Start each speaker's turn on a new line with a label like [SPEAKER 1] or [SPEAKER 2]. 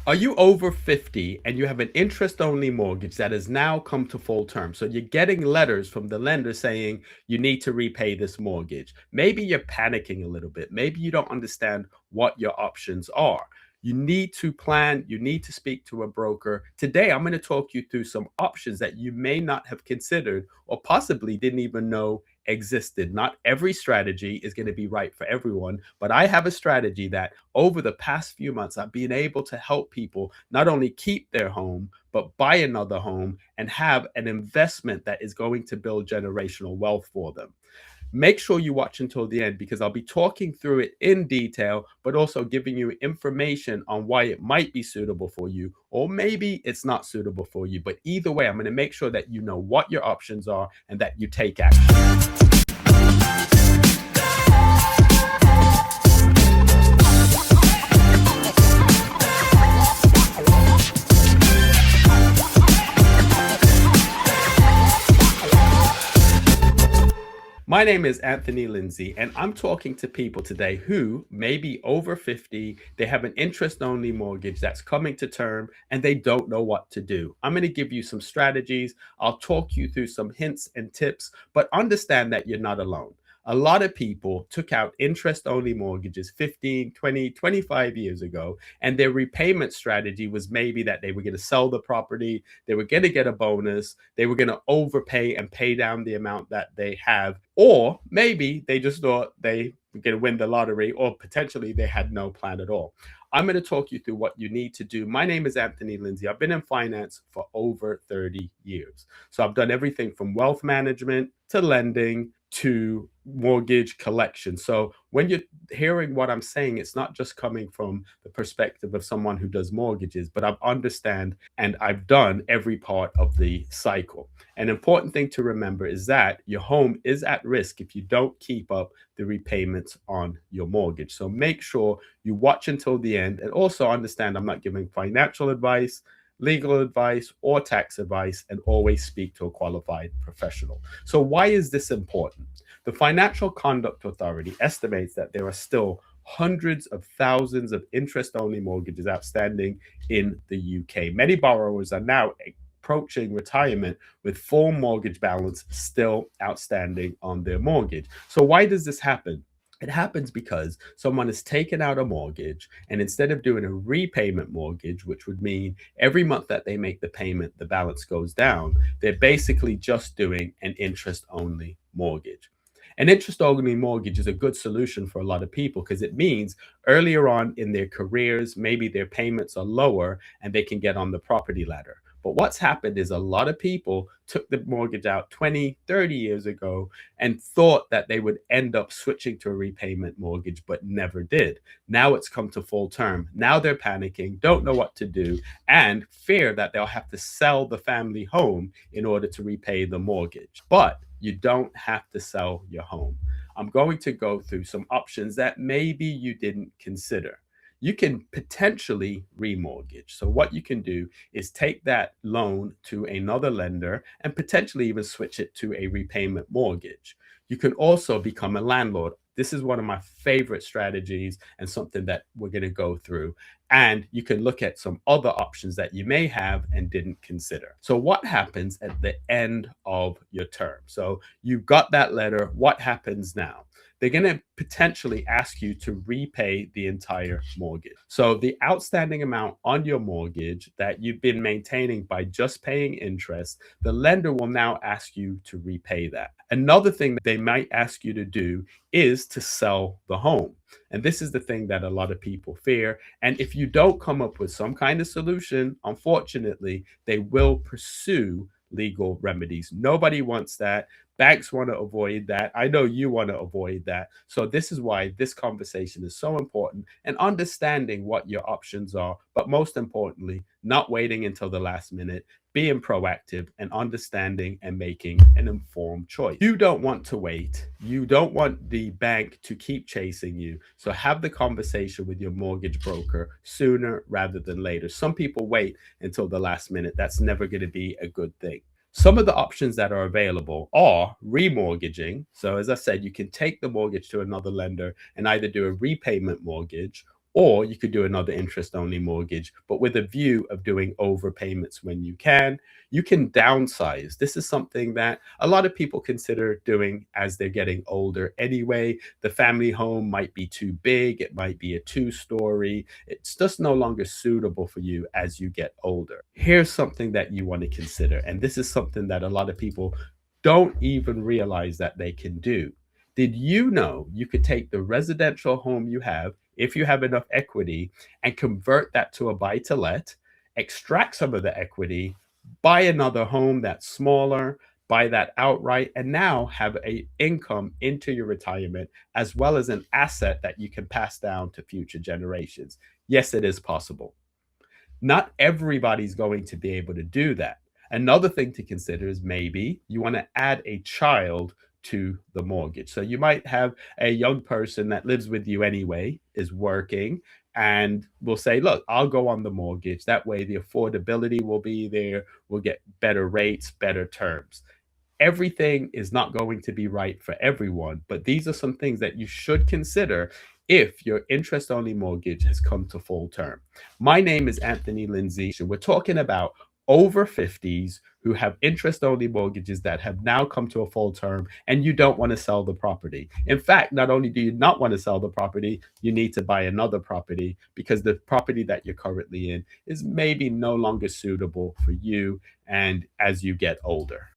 [SPEAKER 1] Are you over 50 and you have an interest only mortgage that has now come to full term? So you're getting letters from the lender saying you need to repay this mortgage. Maybe you're panicking a little bit. Maybe you don't understand what your options are. You need to plan, you need to speak to a broker. Today, I'm going to talk you through some options that you may not have considered or possibly didn't even know existed. Not every strategy is going to be right for everyone, but I have a strategy that over the past few months, I've been able to help people not only keep their home, but buy another home and have an investment that is going to build generational wealth for them. Make sure you watch until the end because I'll be talking through it in detail, but also giving you information on why it might be suitable for you, or maybe it's not suitable for you. But either way, I'm going to make sure that you know what your options are and that you take action. My name is Anthony Lindsay, and I'm talking to people today who may be over 50. They have an interest only mortgage that's coming to term and they don't know what to do. I'm going to give you some strategies. I'll talk you through some hints and tips, but understand that you're not alone. A lot of people took out interest only mortgages 15, 20, 25 years ago, and their repayment strategy was maybe that they were going to sell the property, they were going to get a bonus, they were going to overpay and pay down the amount that they have, or maybe they just thought they were going to win the lottery, or potentially they had no plan at all. I'm going to talk you through what you need to do. My name is Anthony Lindsay. I've been in finance for over 30 years. So I've done everything from wealth management to lending to mortgage collection. So when you're hearing what I'm saying, it's not just coming from the perspective of someone who does mortgages, but I understand and I've done every part of the cycle. An important thing to remember is that your home is at risk if you don't keep up the repayments on your mortgage. So make sure you watch until the end and also understand I'm not giving financial advice, legal advice, or tax advice, and always speak to a qualified professional. So, why is this important? The Financial Conduct Authority estimates that there are still hundreds of thousands of interest only mortgages outstanding in the UK. Many borrowers are now approaching retirement with full mortgage balance still outstanding on their mortgage. So, why does this happen? It happens because someone has taken out a mortgage, and instead of doing a repayment mortgage, which would mean every month that they make the payment, the balance goes down, they're basically just doing an interest only mortgage. An interest only mortgage is a good solution for a lot of people because it means earlier on in their careers, maybe their payments are lower and they can get on the property ladder. But what's happened is a lot of people took the mortgage out 20, 30 years ago and thought that they would end up switching to a repayment mortgage, but never did. Now it's come to full term. Now they're panicking, don't know what to do, and fear that they'll have to sell the family home in order to repay the mortgage. But you don't have to sell your home. I'm going to go through some options that maybe you didn't consider. You can potentially remortgage. So, what you can do is take that loan to another lender and potentially even switch it to a repayment mortgage. You can also become a landlord. This is one of my favorite strategies and something that we're going to go through. And you can look at some other options that you may have and didn't consider. So, what happens at the end of your term? So, you got that letter. What happens now? They're going to potentially ask you to repay the entire mortgage. So, the outstanding amount on your mortgage that you've been maintaining by just paying interest, the lender will now ask you to repay that. Another thing that they might ask you to do is to sell the home. And this is the thing that a lot of people fear. And if you don't come up with some kind of solution, unfortunately, they will pursue legal remedies. Nobody wants that. Banks want to avoid that. I know you want to avoid that. So, this is why this conversation is so important and understanding what your options are, but most importantly, not waiting until the last minute, being proactive and understanding and making an informed choice. You don't want to wait. You don't want the bank to keep chasing you. So, have the conversation with your mortgage broker sooner rather than later. Some people wait until the last minute. That's never going to be a good thing. Some of the options that are available are remortgaging. So, as I said, you can take the mortgage to another lender and either do a repayment mortgage Or you could do another interest only mortgage, but with a view of doing overpayments when you can. You can downsize. This is something that a lot of people consider doing as they're getting older anyway. The family home might be too big, it might be a two-story. It's just no longer suitable for you as you get older. Here's something that you want to consider, and this is something that a lot of people don't even realize that they can do. Did you know you could take the residential home you have, if you have enough equity, and convert that to a buy to let, extract some of the equity, buy another home that's smaller, buy that outright, and now have a income into your retirement as well as an asset that you can pass down to future generations? Yes, it is possible. Not everybody's going to be able to do that. Another thing to consider is maybe you want to add a child to the mortgage. So you might have a young person that lives with you anyway, is working, and will say, look, I'll go on the mortgage. That way the affordability will be there. We'll get better rates, better terms. Everything is not going to be right for everyone, but these are some things that you should consider if your interest only mortgage has come to full term. My name is Anthony Lindsay. We're talking about over 50s who have interest only mortgages that have now come to a full term, and you don't want to sell the property. In fact, not only do you not want to sell the property, you need to buy another property because the property that you're currently in is maybe no longer suitable for you and as you get older.